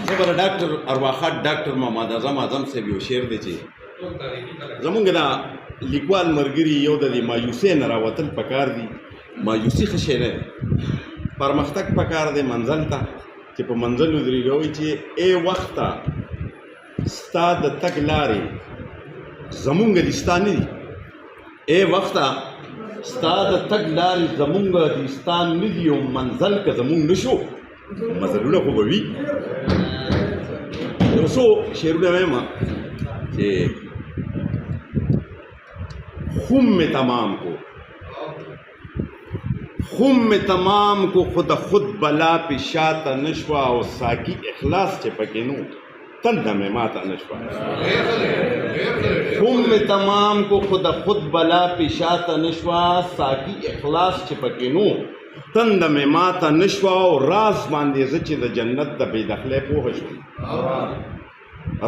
خبره ډاکټر ارواښاد ډاکټر محمد اعظم صاحب یو شعر دی چې زمونږ دا لیکوال ملګري یو د دې مایوسۍ نه راوتل پکار دي. مایوسي ښه شی نه دی، پرمختګ پکار دی منزل ته چې په منزل ودرېږي. وایي چې ای وخته ستا د تګ لارې زمونږ دي ستا نه دي. ای وخته ستا د تګ لارې زمونږ دي ستا نه دي، او منزل که زمونږ نه شو مزلونه خو به وي. یو څو شعرونه وایم چې خم میں تمام کو خود خود بلا پیشاتا نشوا، او ساکی اخلاص چې پکې نو تنده میں ماتا نشوا. خم میں تمام کو خود بلا پیشاتا نشوا، ساکی اخلاص چې پکې نو تنده میں ماتا نشوا. او راز باندې زه چې د جنت د بې دخلۍ پوهه شوم،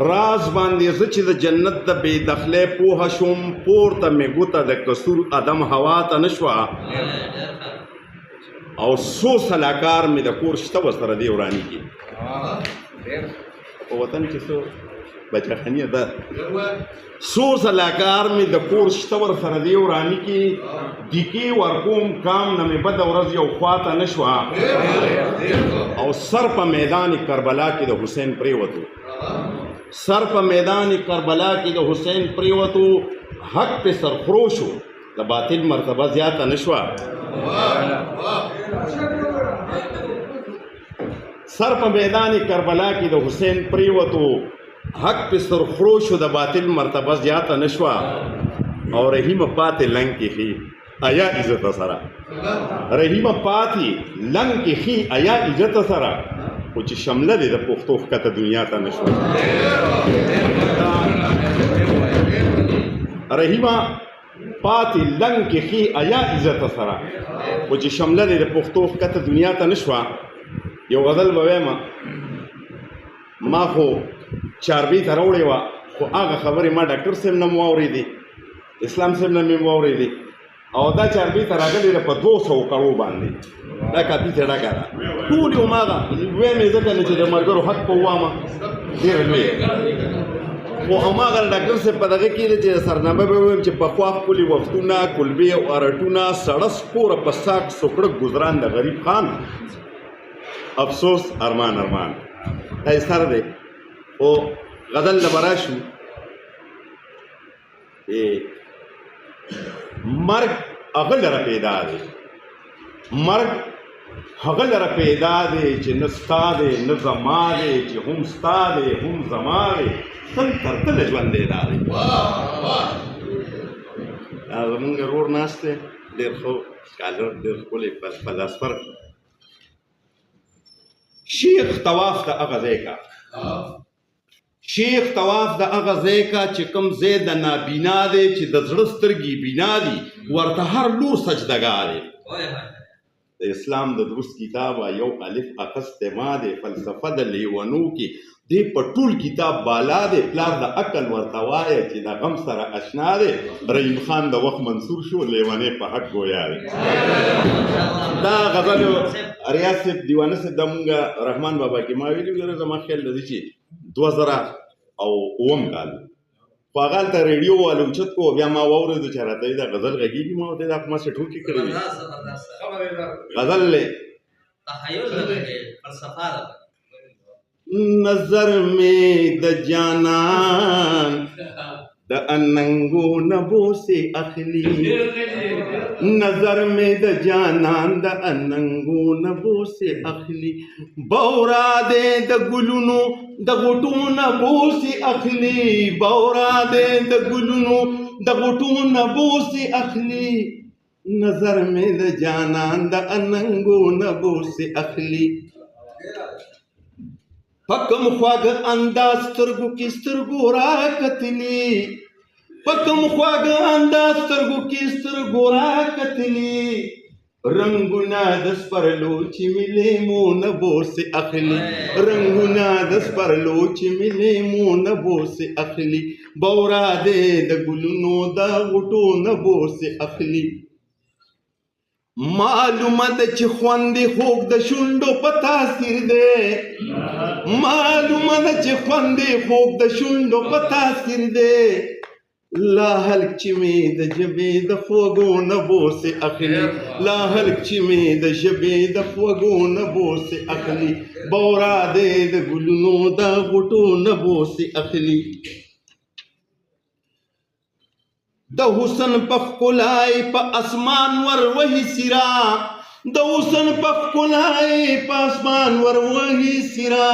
راز باندې زه چې د جنت د بې دخلۍ پوهه شوم، پورته مې ګوته د قصور ادم هوا ته نشوه. او څو سلاکار مې د کور شته ورسره دی وراني کې په وطن کې څو بچخانیه ده، څو سلاکار مې د کور شته ورسره دی وراني کې دیکې ورکوم کام نه مې بده ورځ یو خواته نشوه. او سر په میدان کربلا کې د حسین پریوتو، سر په میدان کربلا کې د حسین پریوتو، حق پہ سرخروشو د باطل مرتبه زیاته نشوه. سر په میدان کربلا کې د حسین پریوتو، حق پہ سرخروشو د باطل مرتبه زیاته نشوه. او رحیم پاتې لنګ کې خي ایا عزت سره، رحیم پاتې لنګ کې خي ایا عزت سره، خو چې شمله دی د پښتو ښکته دنیا ته نشوه. رحیمه پاتې لنګ کې خي ایا عزت سره، خو چې شمله دی د پښتو ښکته دنیا ته نشوه. یو غزل به وایم، ما خو چاربي ته راوړې وه، خو هغه خبرې ما ډاکټر صاحب نه مو واورېدې، اسلام صاحب نه مې واورېدې، او دا چاربي ته راغلې ده په 200 کړو باندې. دا کاپي ته ډکه ده ټول یو ماغه ویې مې ځکه نه چې د ملګرو حق په ووامه ډېره لویه. خو هماغه ډاکټر صاحب په دغه کې دی چې سرنامه به ووایم چې پخوا ښکلي وختونه کلبې او ارټونه سړه سپوره په ساک سوکړک ګزران د غریب خان، افسوس ارمان ارمان. دا یې سر دی. خو غزل له به راشو، مرګ هغه لره پیدا دی، مرګ هغه لره پیدا دی چې نه ستا دی نه زما دی، چې هم ستا دی هم زما دی، تل تر تله ژوندی دا دی. زمونږ ورور ناست دی ډېر ښه سکالر، ډېر ښکلی فلسفر. شیخ طواف د هغه ځای کا، شیخ طواف د هغه ځای کا چې کوم ځای د نابینا دی، چې د زړه سترګې بینا دي، ورته هر لور سجدګاه دی. د اسلام د درست کتاب یو الف اخستی ما دی، فلسفه د لیونو کې دی په ټول کتاب بالا دی، پلار د عقل ورته وایه چې د غم سره اشنا دی، رحیم خان د وخت منصور شو، لیونی په حق ګویا دی. دا غزل ریاض صاحب دیوانه صاحب د مونږ رحمان بابا کې ما ویلي وو، زما خیال دی چې 2009 کال خو هغه هلته ریډیو والا اوچت کو، بیا ما واورېدو چې راته دا غزل غږېږي، ما ورته دا خو ما څه ټوکې کړې وي. غزل دی نظر میں د جانان د اننګو نبو سے اخلی، نظر میں د جانان د اننګو نبو سے اخلی، بورا دے د ګلونو د غټو نبو سے اخلی، بورا دے د ګلونو د غټو نبو سے اخلی، نظر میں د جانان د اننګو نبو سے اخلی. پکم خواږه انداز سترګو کې سترګو راکتلي، پکم خواږه انداز سترګو کې سترګو راکتلي، رنګونه د سپرلو چې مې لیمو نبو سے اخلي، رنګونه د سپرلو چې مې لیمو نبو سے اخلي، بورا دې د ګلونو د غوټو نبو سے اخلي. معلومه ده چې خوند خوږ د شونډو په تاثیر دی، معلومه ده چې خوند یې خوږ د شونډو په تاثیر دی لا هلک چې مې د ژبې د خوږو نه بوسې اخلي لا هلک چې مې د ژبې د خوږو نه بوسې اخلي بورا دی د ګلونو د غوټو نه بوسې اخلي د حسن په ښکلای په اسمان ور وهي سرا د حسن په ښکلای په اسمان ور وهي سرا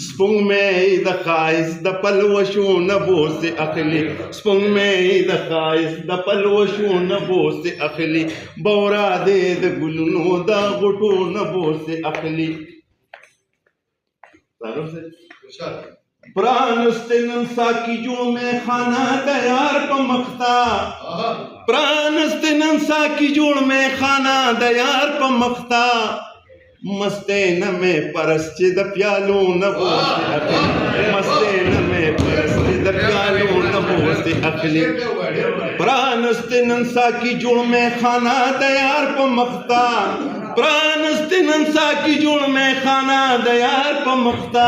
سپوږمۍ د ښایست د پلوشو نه بوسې اخلي سپوږمۍ د ښایست د پلوشو نه بوسې اخلي بورا دی د ګلونو د غوټو نه بوسې اخلي پرانستے ننسا کی جوڑ میں خانہ دیار پا مختا پرانستے ننسا کی جوڑ میں خانہ دیار پا مختا مستے نمے پرسچے دا پیالو نبوستے اخلی مستے نمے پرسچے دا پیالو نبوستے اخلی پرانستے ننسا کی جوڑ میں خانہ دیار پا مختا پرانستے ننسا کی جوڑ میں خانہ دیار پا مختا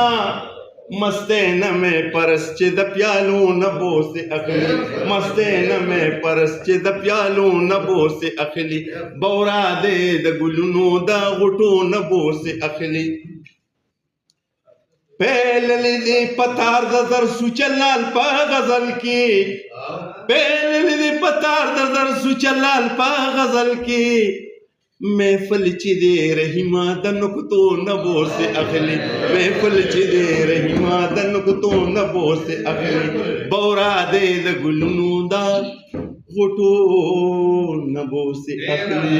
مستے نمے پرسچے دا پیالو نبوستے اخلی مستے نمے پرسچے دا پیالو نبوستے اخلی بورا دے دا گلونو دا غٹو نبوستے اخلی پہلے دے پتار دا در سوچلال پا غزل کی پہلے دے پتار دا در سوچلال پا غزل کی محفل چی دے رہی ماں دا نکتو نبو سے اخلی محفل چی دے رہی ماں دا نکتو نبو سے اخلی بورا دے دا گلنو دا غٹو نبو سے اخلی